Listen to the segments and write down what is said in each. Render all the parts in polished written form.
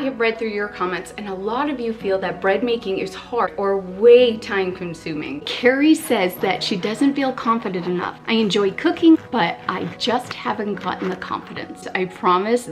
have read through your comments, and a lot of you feel that bread making is hard or way time consuming. Carrie says that she doesn't feel confident enough. I enjoy cooking, but I just haven't gotten the confidence. I promise,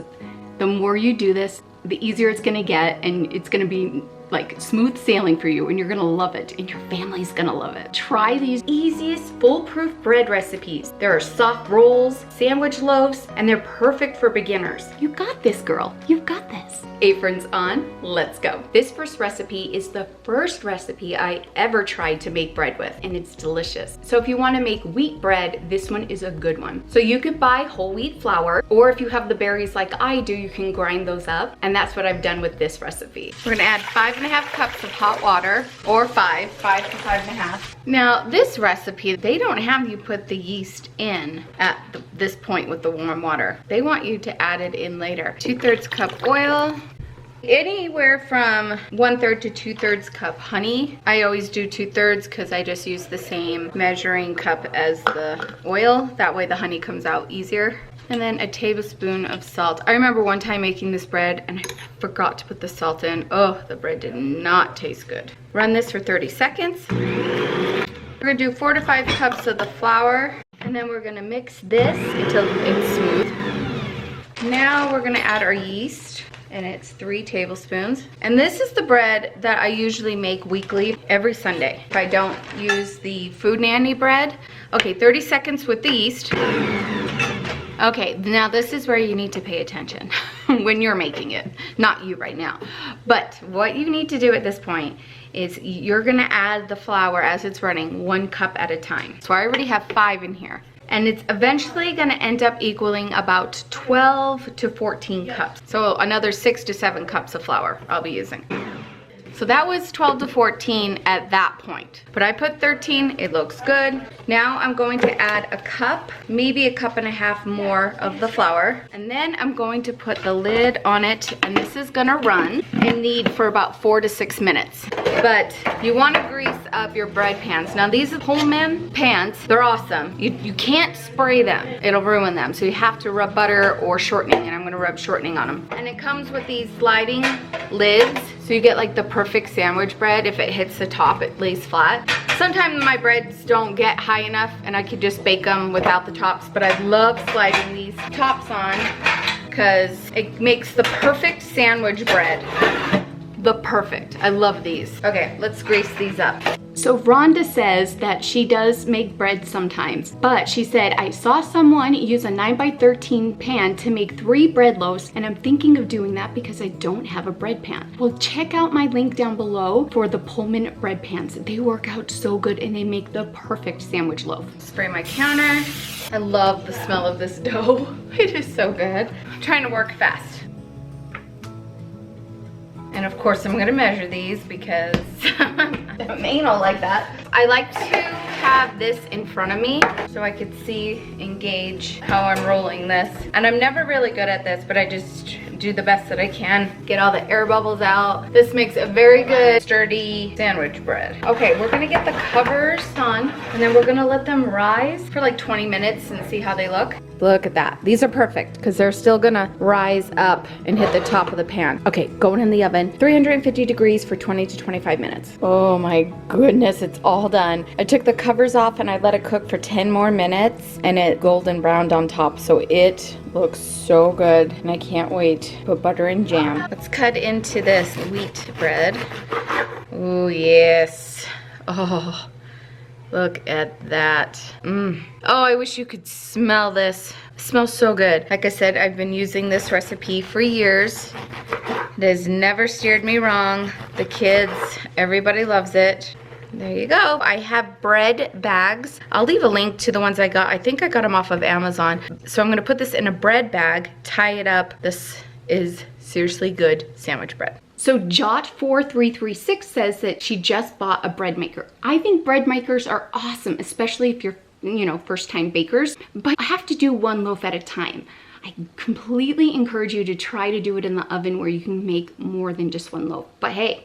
the more you do this, the easier it's gonna get, and it's gonna be like smooth sailing for you, and you're gonna love it, and your family's gonna love it. Try these easiest foolproof bread recipes. There are soft rolls, sandwich loaves, and they're perfect for beginners. You got this, girl. You've got this. Apron's on, let's go. This first recipe is the first recipe I ever tried to make bread with, and it's delicious. So if you wanna make wheat bread, this one is a good one. So you could buy whole wheat flour, or if you have the berries like I do, you can grind those up, and that's what I've done with this recipe. We're gonna add 5.5 cups of hot water, or 5 to 5.5. Now this recipe, they don't have you put the yeast in at this point with the warm water. They want you to add it in later. 2/3 cup oil, anywhere from 1/3 to 2/3 cup honey. I always do 2/3 because I just use the same measuring cup as the oil. That way the honey comes out easier. And then a tablespoon of salt. I remember one time making this bread and I forgot to put the salt in. Oh, the bread did not taste good. Run this for 30 seconds. We're gonna do 4 to 5 cups of the flour, and then we're gonna mix this until it's smooth. Now we're gonna add our yeast, and it's 3 tablespoons. And this is the bread that I usually make weekly, every Sunday, if I don't use the Food Nanny bread. Okay, 30 seconds with the yeast. Okay, now this is where you need to pay attention when you're making it, not you right now. But what you need to do at this point is you're gonna add the flour as it's running, 1 cup at a time. So I already have 5 in here. And it's eventually gonna end up equaling about 12 to 14 cups. So another 6 to 7 cups of flour I'll be using. So that was 12 to 14 at that point. But I put 13, it looks good. Now I'm going to add a cup, maybe a cup and a half more of the flour. And then I'm going to put the lid on it, and this is gonna run and knead for about 4 to 6 minutes. But you wanna grease up your bread pans. Now these are Pullman pans, they're awesome. You can't spray them, it'll ruin them. So you have to rub butter or shortening, and I'm gonna rub shortening on them. And it comes with these sliding lids. So you get like the perfect sandwich bread. If it hits the top, it lays flat. Sometimes my breads don't get high enough and I could just bake them without the tops, but I love sliding these tops on because it makes the perfect sandwich bread. The perfect, I love these. Okay, let's grease these up. So Rhonda says that she does make bread sometimes, but she said, I saw someone use a 9x13 pan to make 3 bread loaves, and I'm thinking of doing that because I don't have a bread pan. Well, check out my link down below for the Pullman bread pans. They work out so good and they make the perfect sandwich loaf. Spray my counter. I love the smell of this dough. It is so good. I'm trying to work fast. And of course I'm gonna measure these because I'm anal like that. I like to have this in front of me so I could see and gauge how I'm rolling this. And I'm never really good at this, but I just do the best that I can. Get all the air bubbles out. This makes a very good sturdy sandwich bread. Okay, we're gonna get the covers on, and then we're gonna let them rise for like 20 minutes and see how they look. Look at that. These are perfect because they're still gonna rise up and hit the top of the pan. Okay, going in the oven, 350 degrees for 20 to 25 minutes. Oh my goodness, it's all done. I took the covers off and I let it cook for 10 more minutes, and it golden browned on top, so it looks so good and I can't wait. Put butter and jam. Let's cut into this wheat bread. Oh yes. Oh. Look at that. Oh, I wish you could smell this. It smells so good. Like I said, I've been using this recipe for years. It has never steered me wrong. The kids, everybody loves it. There you go. I have bread bags. I'll leave a link to the ones I got. I think I got them off of Amazon. So I'm gonna put this in a bread bag, tie it up. This is seriously good sandwich bread. So Jot4336 says that she just bought a bread maker. I think bread makers are awesome, especially if you're, first time bakers, but I have to do 1 loaf at a time. I completely encourage you to try to do it in the oven where you can make more than just 1 loaf. But hey,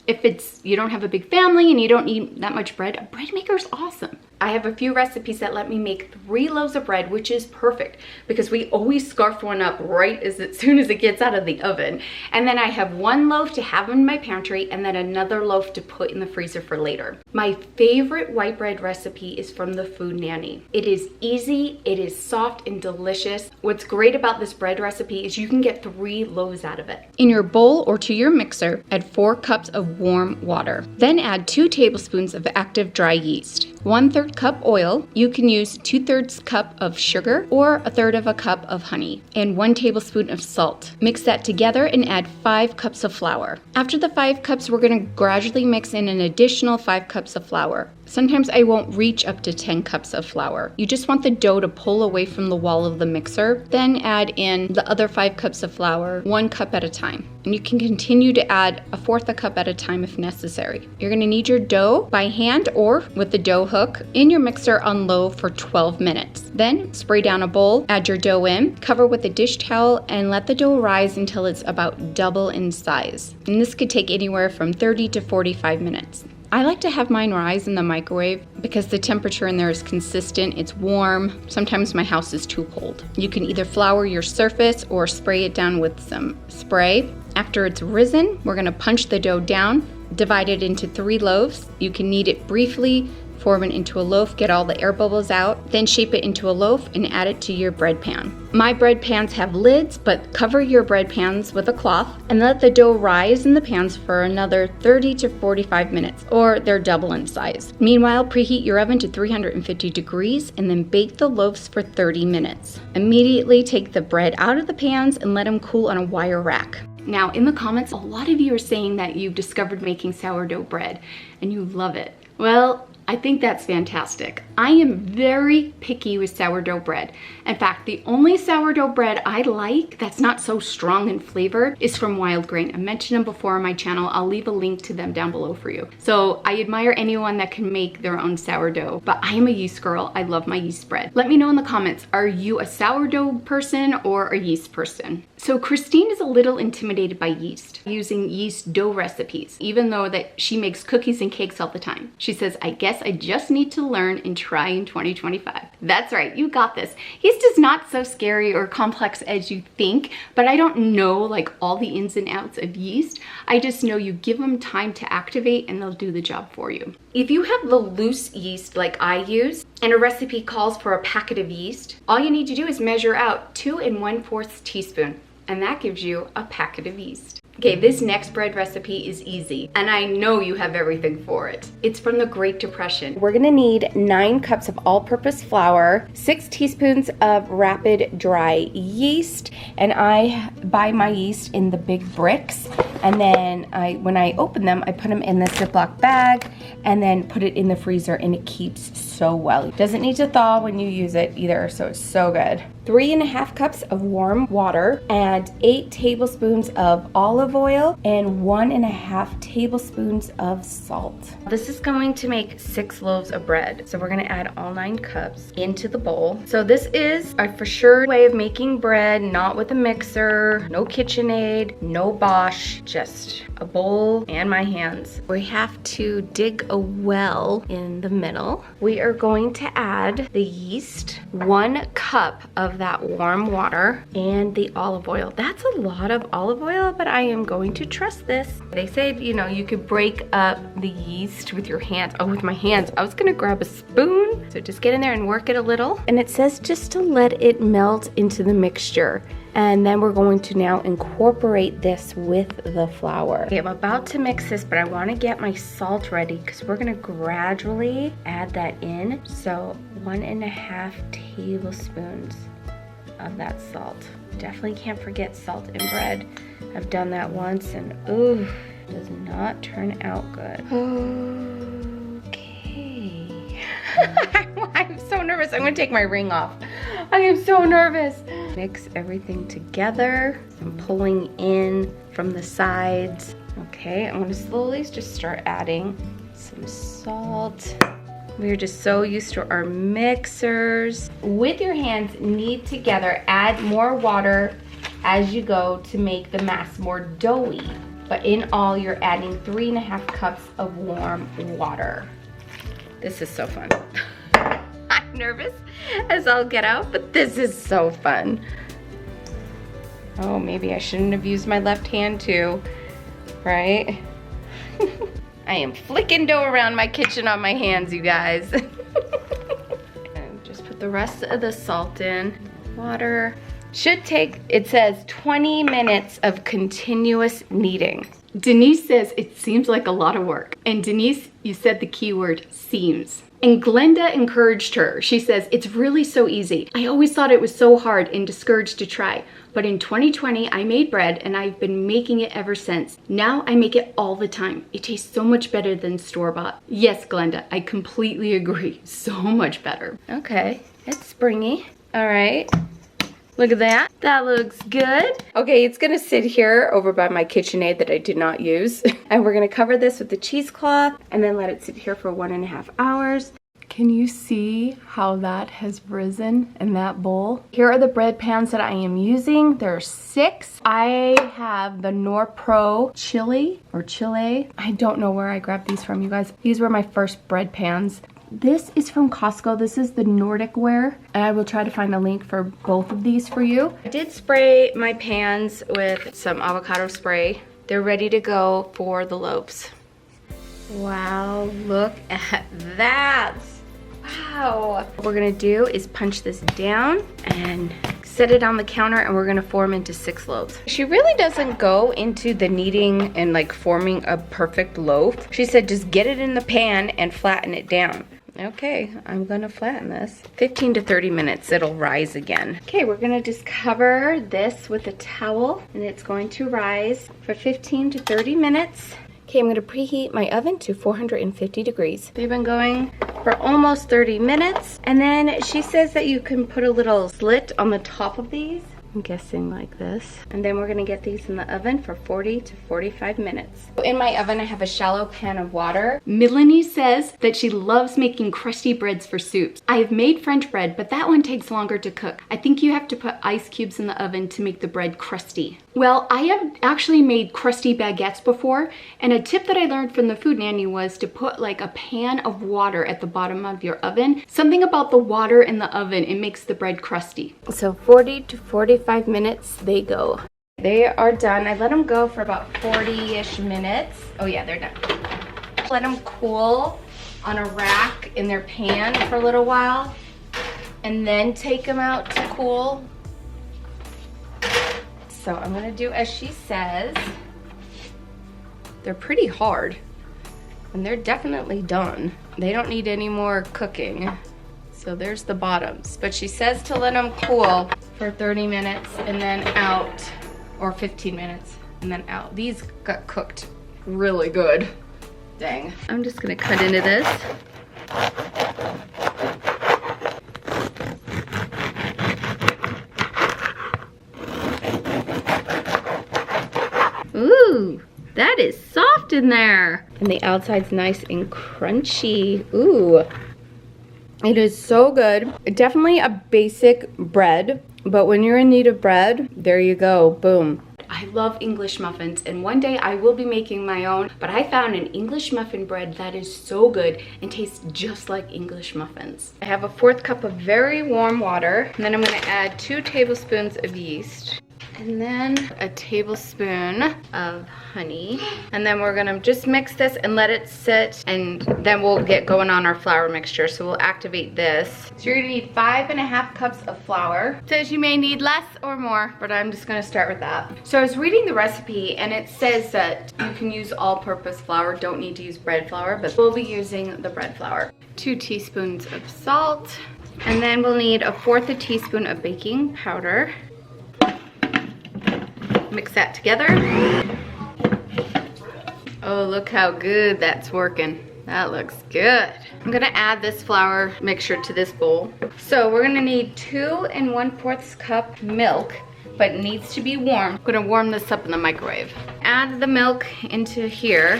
if you don't have a big family and you don't need that much bread, a bread maker is awesome. I have a few recipes that let me make 3 loaves of bread, which is perfect because we always scarf one up right as soon as it gets out of the oven. And then I have 1 loaf to have in my pantry and then another loaf to put in the freezer for later. My favorite white bread recipe is from the Food Nanny. It is easy, it is soft and delicious. What's great about this bread recipe is you can get 3 loaves out of it. In your bowl or to your mixer, add 4 cups of warm water. Then add 2 tablespoons of active dry yeast, 1/3 cup oil. You can use 2/3 cup of sugar or 1/3 of a cup of honey, and 1 tablespoon of salt. Mix that together and add 5 cups of flour. After the 5 cups, we're going to gradually mix in an additional 5 cups of flour. Sometimes I won't reach up to 10 cups of flour. You just want the dough to pull away from the wall of the mixer. Then add in the other 5 cups of flour, 1 cup at a time. And you can continue to add 1/4 a cup at a time if necessary. You're going to knead your dough by hand or with the dough hook in your mixer on low for 12 minutes. Then spray down a bowl, add your dough in, cover with a dish towel, and let the dough rise until it's about double in size. And this could take anywhere from 30 to 45 minutes. I like to have mine rise in the microwave because the temperature in there is consistent, it's warm. Sometimes my house is too cold. You can either flour your surface or spray it down with some spray. After it's risen, we're gonna punch the dough down, divide it into 3 loaves. You can knead it briefly, form it into a loaf, get all the air bubbles out, then shape it into a loaf and add it to your bread pan. My bread pans have lids, but cover your bread pans with a cloth and let the dough rise in the pans for another 30 to 45 minutes, or they're double in size. Meanwhile, preheat your oven to 350 degrees and then bake the loaves for 30 minutes. Immediately take the bread out of the pans and let them cool on a wire rack. Now, in the comments, a lot of you are saying that you've discovered making sourdough bread and you love it. Well, I think that's fantastic. I am very picky with sourdough bread. In fact, the only sourdough bread I like that's not so strong in flavor is from Wild Grain. I mentioned them before on my channel. I'll leave a link to them down below for you. So I admire anyone that can make their own sourdough, but I am a yeast girl. I love my yeast bread. Let me know in the comments, are you a sourdough person or a yeast person? So Christine is a little intimidated by yeast, using yeast dough recipes, even though that she makes cookies and cakes all the time. She says, I guess I just need to learn and try in 2025. That's right, you got this. Yeast is not so scary or complex as you think, but I don't know like all the ins and outs of yeast. I just know you give them time to activate and they'll do the job for you. If you have the loose yeast like I use, and a recipe calls for a packet of yeast, all you need to do is measure out 2 1/4 teaspoon, and that gives you a packet of yeast. Okay, this next bread recipe is easy, and I know you have everything for it. It's from the Great Depression. We're gonna need 9 cups of all-purpose flour, 6 teaspoons of rapid dry yeast, and I buy my yeast in the big bricks, and then when I open them, I put them in the Ziploc bag, and then put it in the freezer, and it keeps so well. It doesn't need to thaw when you use it either, so it's so good. 3 1/2 cups of warm water, and 8 tablespoons of olive oil, and 1 1/2 tablespoons of salt. This is going to make 6 loaves of bread. So we're gonna add all 9 cups into the bowl. So this is a for sure way of making bread, not with a mixer, no KitchenAid, no Bosch, just a bowl and my hands. We have to dig a well in the middle. We are going to add the yeast, 1 cup of that warm water, and the olive oil. That's a lot of olive oil, but I am going to trust this. They said, you know, you could break up the yeast with your hands. Oh, with my hands. I was gonna grab a spoon. So just get in there and work it a little. And it says just to let it melt into the mixture. And then we're going to now incorporate this with the flour. Okay, I'm about to mix this, but I want to get my salt ready because we're going to gradually add that in. So 1 1/2 tablespoons of that salt. Definitely can't forget salt in bread. I've done that once and ooh, does not turn out good. Okay. I'm so nervous. I'm gonna take my ring off. I am so nervous. Mix everything together. I'm pulling in from the sides. Okay, I'm gonna slowly just start adding some salt. We're just so used to our mixers. With your hands, knead together. Add more water as you go to make the mass more doughy. But in all, you're adding 3 1/2 cups of warm water. This is so fun. nervous as I'll get out, but this is so fun. Oh, maybe I shouldn't have used my left hand too, right? I am flicking dough around my kitchen on my hands, you guys. And just put the rest of the salt in. Water. Should take, it says 20 minutes of continuous kneading. Denise says it seems like a lot of work. And Denise, you said the keyword seems. And Glenda encouraged her. She says, it's really so easy. I always thought it was so hard and discouraged to try. But in 2020, I made bread and I've been making it ever since. Now I make it all the time. It tastes so much better than store-bought. Yes, Glenda, I completely agree. So much better. Okay, it's springy. All right. Look at that. That looks good. Okay, it's gonna sit here over by my KitchenAid that I did not use. And we're gonna cover this with the cheesecloth and then let it sit here for 1.5 hours. Can you see how that has risen in that bowl? Here are the bread pans that I am using. There are 6. I have the Norpro Chile. I don't know where I grabbed these from, you guys. These were my first bread pans. This is from Costco. This is the Nordic Ware, and I will try to find a link for both of these for you. I did spray my pans with some avocado spray. They're ready to go for the loaves. Wow, look at that. Wow. What we're gonna do is punch this down and set it on the counter, and we're gonna form into 6 loaves. She really doesn't go into the kneading and like forming a perfect loaf. She said just get it in the pan and flatten it down. Okay, I'm gonna flatten this. 15 to 30 minutes, it'll rise again. Okay, we're gonna just cover this with a towel and it's going to rise for 15 to 30 minutes. Okay, I'm gonna preheat my oven to 450 degrees. They've been going for almost 30 minutes. And then she says that you can put a little slit on the top of these. I'm guessing like this. And then we're gonna get these in the oven for 40 to 45 minutes. In my oven, I have a shallow pan of water. Melanie says that she loves making crusty breads for soups. I have made French bread, but that one takes longer to cook. I think you have to put ice cubes in the oven to make the bread crusty. Well, I have actually made crusty baguettes before, and a tip that I learned from the food nanny was to put like a pan of water at the bottom of your oven. Something about the water in the oven, it makes the bread crusty. So 40 to 45 minutes they go. They are done. I let them go for about 40-ish minutes. Oh yeah, they're done. Let them cool on a rack in their pan for a little while, and then take them out to cool. So I'm gonna do as she says. They're pretty hard, and they're definitely done. They don't need any more cooking. So there's the bottoms. But she says to let them cool for 30 minutes and then out, or 15 minutes and then out. These got cooked really good. Dang. I'm just gonna cut into this. Ooh, that is soft in there. And the outside's nice and crunchy. Ooh. It is so good. Definitely a basic bread, but when you're in need of bread, there you go, boom. I love English muffins, and one day I will be making my own, but I found an English muffin bread that is so good and tastes just like English muffins. I have a 1/4 cup of very warm water, and then I'm gonna add 2 tablespoons of yeast. And then a tablespoon of honey. And then we're gonna just mix this and let it sit, and then we'll get going on our flour mixture. So we'll activate this. So you're gonna need 5.5 cups of flour. It says you may need less or more, but I'm just gonna start with that. So I was reading the recipe and it says that you can use all-purpose flour, don't need to use bread flour, but we'll be using the bread flour. 2 teaspoons of salt. And then we'll need 1/4 teaspoon of baking powder. Mix that together. Oh, look how good that's working. That looks good. I'm gonna add this flour mixture to this bowl. So we're gonna need 2 1/4 cup milk, but it needs to be warm. I'm gonna warm this up in the microwave. Add the milk into here,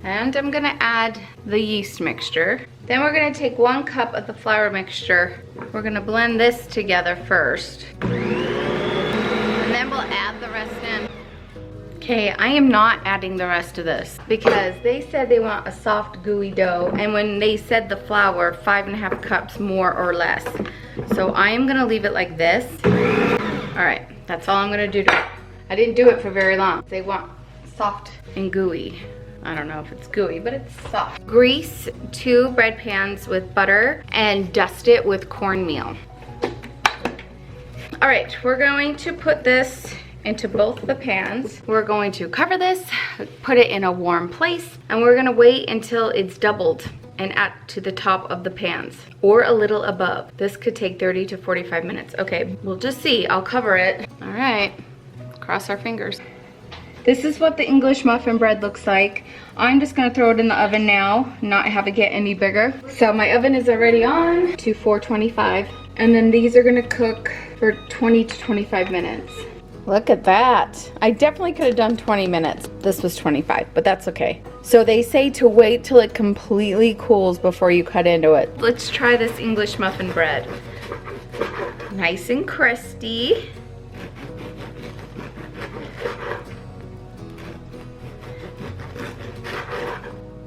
and I'm gonna add the yeast mixture. Then we're gonna take 1 cup of the flour mixture. We're gonna blend this together first. And then we'll add the rest in. Okay, I am not adding the rest of this because they said they want a soft gooey dough, and when they said the flour, 5.5 cups more or less. So I am gonna leave it like this. All right, that's all I'm gonna do to it. I didn't do it for very long. They want soft and gooey. I don't know if it's gooey, but it's soft. Grease 2 bread pans with butter and dust it with cornmeal. All right, we're going to put this into both the pans. We're going to cover this, put it in a warm place, and we're gonna wait until it's doubled and add to the top of the pans or a little above. This could take 30 to 45 minutes. Okay, we'll just see. I'll cover it. All right, cross our fingers. This is what the English muffin bread looks like. I'm just gonna throw it in the oven now, not have it get any bigger. So my oven is already on to 425, and then these are gonna cook for 20 to 25 minutes. Look at that. I definitely could have done 20 minutes. This was 25, but that's okay. So they say to wait till it completely cools before you cut into it. Let's try this English muffin bread. Nice and crusty.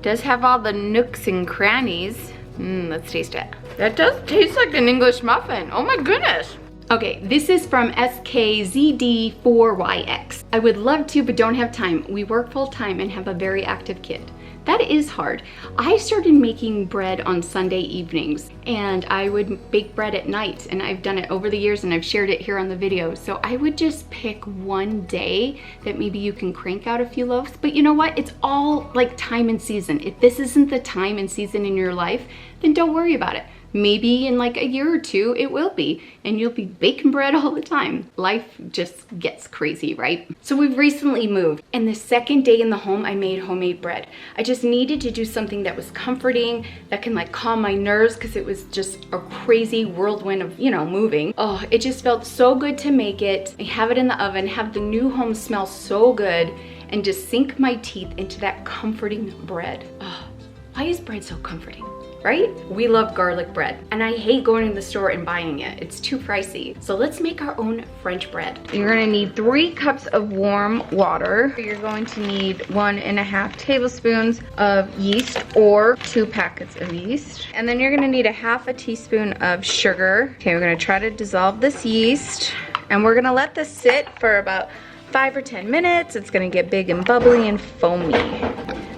Does have all the nooks and crannies. Let's taste it. That does taste like an English muffin. Oh my goodness. Okay, this is from SKZD4YX. I would love to, but don't have time. We work full time and have a very active kid. That is hard. I started making bread on Sunday evenings, and I would bake bread at night, and I've done it over the years and I've shared it here on the video. So I would just pick one day that maybe you can crank out a few loaves. But you know what? It's all like time and season. If this isn't the time and season in your life, then don't worry about it. Maybe in like a year or two it will be, and you'll be baking bread all the time. Life just gets crazy, right? So we've recently moved, and the second day in the home I made homemade bread. I just needed to do something that was comforting, that can like calm my nerves, because it was just a crazy whirlwind of, you know, moving. Oh, it just felt so good to make it. I have it in the oven, have the new home smell so good, and just sink my teeth into that comforting bread. Oh, why is bread so comforting? Right? We love garlic bread, and I hate going to the store and buying it. It's too pricey. So let's make our own French bread. You're gonna need 3 cups of warm water. You're going to need 1.5 tablespoons of yeast, or 2 packets of yeast. And then you're gonna need 1/2 teaspoon of sugar. Okay, we're gonna try to dissolve this yeast, and we're gonna let this sit for about 5 or 10 minutes. It's gonna get big and bubbly and foamy.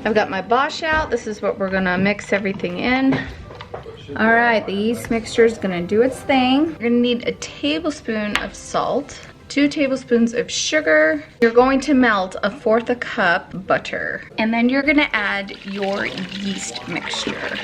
I've got my Bosch out. This is what we're gonna mix everything in. All right, the yeast mixture is gonna do its thing. You're gonna need 1 tablespoon of salt, 2 tablespoons of sugar. You're going to melt 1/4 cup butter. And then you're gonna add your yeast mixture.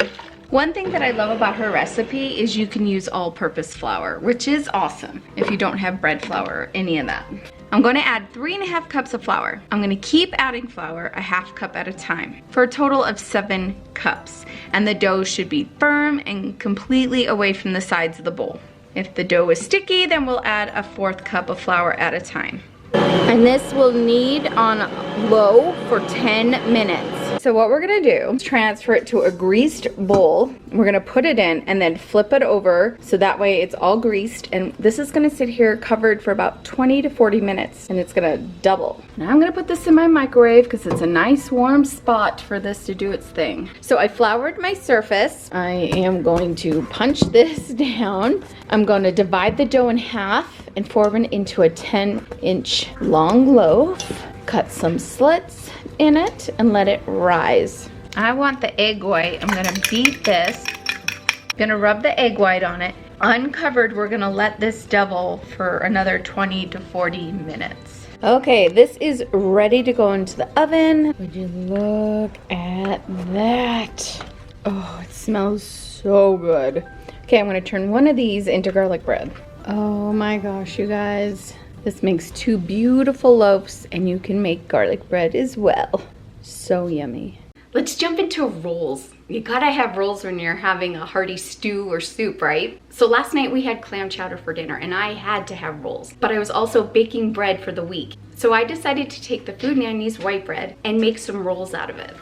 One thing that I love about her recipe is you can use all-purpose flour, which is awesome if you don't have bread flour or any of that. I'm going to add 3.5 cups of flour. I'm going to keep adding flour 1/2 cup at a time for a total of 7 cups. And the dough should be firm and completely away from the sides of the bowl. If the dough is sticky, then we'll add 1/4 cup of flour at a time. And this will knead on low for 10 minutes. So what we're gonna do is transfer it to a greased bowl. We're gonna put it in and then flip it over so that way it's all greased. And this is gonna sit here covered for about 20 to 40 minutes, and it's gonna double. Now I'm gonna put this in my microwave because it's a nice warm spot for this to do its thing. So I floured my surface. I am going to punch this down. I'm gonna divide the dough in half and form it into a 10-inch long loaf. Cut some slits in it and let it rise. I want the egg white. I'm gonna beat this. I'm gonna rub the egg white on it. Uncovered, we're gonna let this double for another 20 to 40 minutes. Okay, this is ready to go into the oven. Would you look at that? Oh, it smells so good. Okay, I'm gonna turn one of these into garlic bread. Oh my gosh, you guys. This makes 2 beautiful loaves, and you can make garlic bread as well. So yummy. Let's jump into rolls. You gotta have rolls when you're having a hearty stew or soup, right? So last night we had clam chowder for dinner, and I had to have rolls, but I was also baking bread for the week. So I decided to take the Food Nanny's white bread and make some rolls out of it.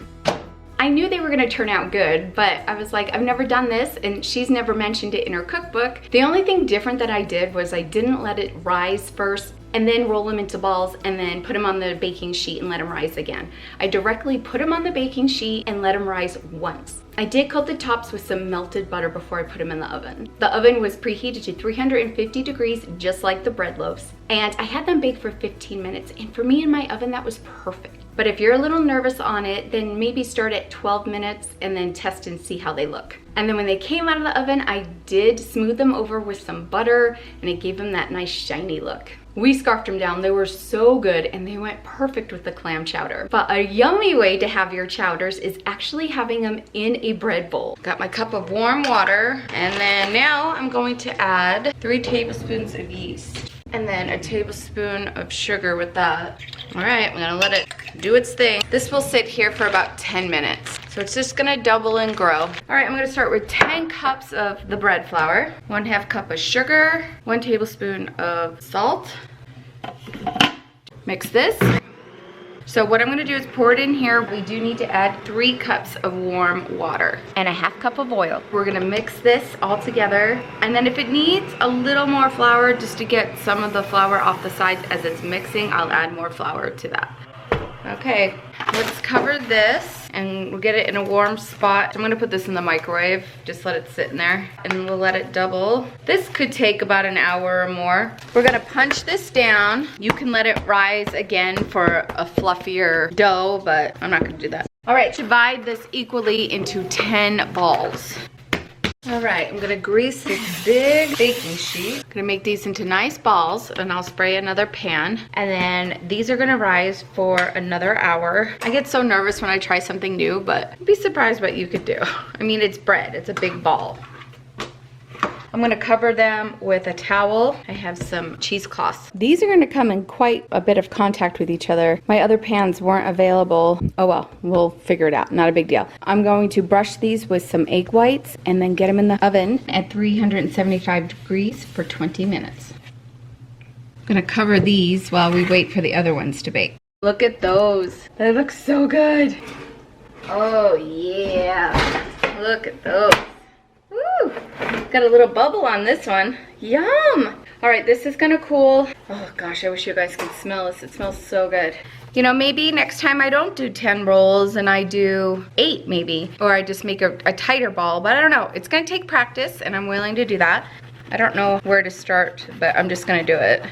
I knew they were gonna turn out good, but I was like, I've never done this, and she's never mentioned it in her cookbook. The only thing different that I did was I didn't let it rise first and then roll them into balls and then put them on the baking sheet and let them rise again. I directly put them on the baking sheet and let them rise once. I did coat the tops with some melted butter before I put them in the oven. The oven was preheated to 350 degrees, just like the bread loaves. And I had them bake for 15 minutes. And for me in my oven, that was perfect. But if you're a little nervous on it, then maybe start at 12 minutes and then test and see how they look. And then when they came out of the oven, I did smooth them over with some butter and it gave them that nice shiny look. We scarfed them down. They were so good and they went perfect with the clam chowder. But a yummy way to have your chowders is actually having them in a bread bowl. Got my cup of warm water, and then now I'm going to add 3 tablespoons of yeast and then a tablespoon of sugar with that. All right, I'm gonna let it do its thing. This will sit here for about 10 minutes. So it's just gonna double and grow. All right, I'm gonna start with 10 cups of the bread flour, 1/2 cup of sugar, 1 tablespoon of salt. Mix this. So what I'm gonna do is pour it in here. We do need to add 3 cups of warm water and 1/2 cup of oil. We're gonna mix this all together. And then if it needs a little more flour, just to get some of the flour off the sides as it's mixing, I'll add more flour to that. Okay, let's cover this and we'll get it in a warm spot. I'm gonna put this in the microwave, just let it sit in there, and we'll let it double. This could take about an hour or more. We're gonna punch this down. You can let it rise again for a fluffier dough, but I'm not gonna do that. All right, divide this equally into 10 balls. All right, I'm gonna grease this big baking sheet. Gonna make these into nice balls, and I'll spray another pan. And then these are gonna rise for another hour. I get so nervous when I try something new, but I'd be surprised what you could do. I mean, it's bread, it's a big ball. I'm gonna cover them with a towel. I have some cheesecloths. These are gonna come in quite a bit of contact with each other. My other pans weren't available. Oh well, we'll figure it out, not a big deal. I'm going to brush these with some egg whites and then get them in the oven at 375 degrees for 20 minutes. I'm gonna cover these while we wait for the other ones to bake. Look at those, they look so good. Oh yeah, look at those. Woo! Got a little bubble on this one. Yum! All right, this is gonna cool. Oh gosh, I wish you guys could smell this. It smells so good. You know, maybe next time I don't do 10 rolls and I do 8 maybe, or I just make a tighter ball, but I don't know. It's gonna take practice and I'm willing to do that. I don't know where to start, but I'm just gonna do it.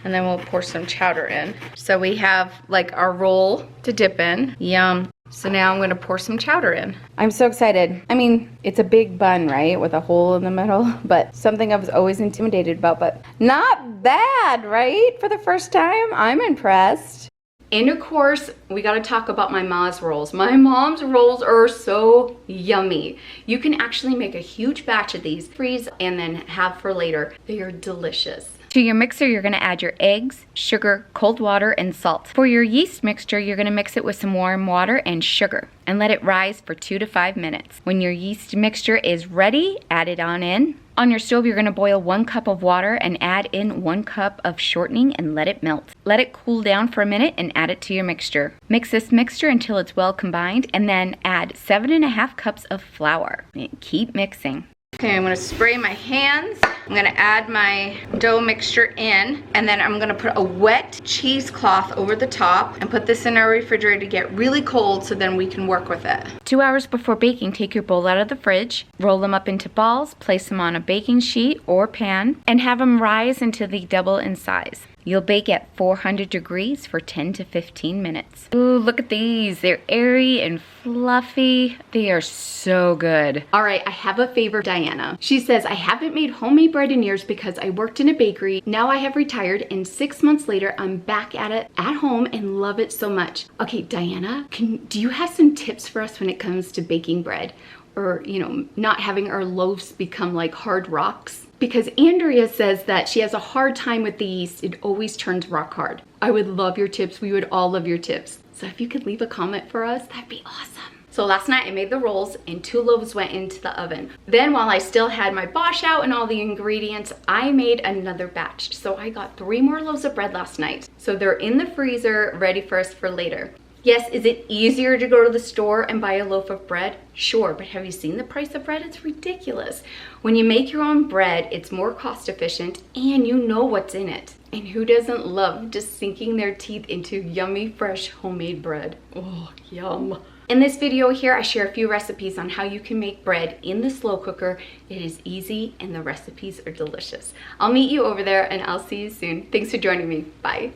And then we'll pour some chowder in. So we have like our roll to dip in. Yum. So now I'm gonna pour some chowder in. I'm so excited. I mean, it's a big bun, right? With a hole in the middle, but something I was always intimidated about, but not bad, right? For the first time, I'm impressed. And of course, we gotta talk about my ma's rolls. My mom's rolls are so yummy. You can actually make a huge batch of these, freeze, and then have for later. They are delicious. To your mixer, you're gonna add your eggs, sugar, cold water, and salt. For your yeast mixture, you're gonna mix it with some warm water and sugar and let it rise for 2 to 5 minutes. When your yeast mixture is ready, add it on in. On your stove, you're gonna boil 1 cup of water and add in 1 cup of shortening and let it melt. Let it cool down for a minute and add it to your mixture. Mix this mixture until it's well combined and then add 7.5 cups of flour. And keep mixing. Okay, I'm gonna spray my hands. I'm gonna add my dough mixture in, and then I'm gonna put a wet cheesecloth over the top and put this in our refrigerator to get really cold so then we can work with it. 2 hours before baking, take your bowl out of the fridge, roll them up into balls, place them on a baking sheet or pan, and have them rise until they double in size. You'll bake at 400 degrees for 10 to 15 minutes. Ooh, look at these. They're airy and fluffy. They are so good. All right, I have a favor, Diana. She says, I haven't made homemade bread in years because I worked in a bakery. Now I have retired, and 6 months later, I'm back at it at home and love it so much. Okay, Diana, do you have some tips for us when it comes to baking bread? Or, you know, not having our loaves become like hard rocks? Because Andrea says that she has a hard time with the yeast. It always turns rock hard. I would love your tips. We would all love your tips. So if you could leave a comment for us, that'd be awesome. So last night I made the rolls and 2 loaves went into the oven. Then while I still had my bosh out and all the ingredients, I made another batch. So I got 3 more loaves of bread last night. So they're in the freezer, ready for us for later. Yes, is it easier to go to the store and buy a loaf of bread? Sure, but have you seen the price of bread? It's ridiculous. When you make your own bread, it's more cost efficient and you know what's in it. And who doesn't love just sinking their teeth into yummy, fresh, homemade bread? Oh, yum. In this video here, I share a few recipes on how you can make bread in the slow cooker. It is easy and the recipes are delicious. I'll meet you over there and I'll see you soon. Thanks for joining me. Bye.